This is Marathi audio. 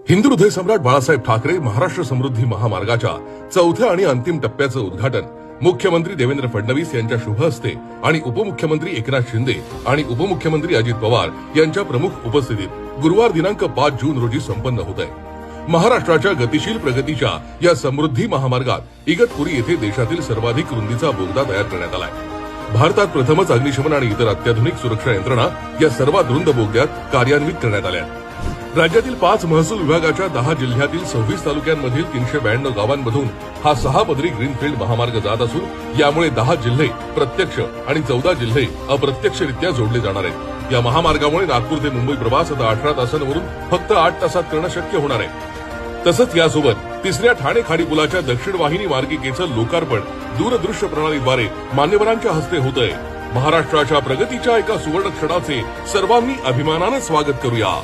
हिंदू हृदय सम्राट बाळासाहेब ठाकरे महाराष्ट्र समृद्धी महामार्गाच्या चौथ्या आणि अंतिम टप्प्याचं उद्घाटन मुख्यमंत्री देवेंद्र फडणवीस यांच्या शुभ हस्ते आणि उपमुख्यमंत्री एकनाथ शिंदे आणि उपमुख्यमंत्री अजित पवार यांच्या प्रमुख उपस्थितीत गुरुवार दिनांक 5 जून रोजी संपन्न होत आहे। महाराष्ट्राच्या गतिशील प्रगतीच्या या समृद्धी महामार्गात इगतपुरी येथे देशातील सर्वाधिक रुंदीचा बोगदा तयार करण्यात आलाय। भारतात प्रथमच अग्निशमन आणि इतर अत्याधुनिक सुरक्षा यंत्रणा या सर्वात रुंद बोगद्यात कार्यान्वित करण्यात आल्या। राज्यातील 5 महसूल विभागाच्या 10 जिल्ह्यातील 26 तालुक्यांमधील 392 गावांमधून हा 6 पदरी ग्रीनफील्ड महामार्ग जात असून यामुळे 10 जिल्हे प्रत्यक्ष आणि 14 जिल्हे अप्रत्यक्षरित्या जोडले जाणार आहेत। या महामार्गामुळे नागपूर ते मुंबई प्रवास आता 18 तासांवरून फक्त 8 तासात करणं शक्य होणार आहे। तसंच यासोबत तिसऱ्या ठाणे खाडी पुलाच्या दक्षिण वाहिनी मार्गिकेचं लोकार्पण दूरदृश्य प्रणालीद्वारे मान्यवरांच्या हस्ते होत आहे। महाराष्ट्राच्या प्रगतीच्या एका सुवर्ण क्षणाचे सर्वांनी अभिमानाने स्वागत करूया।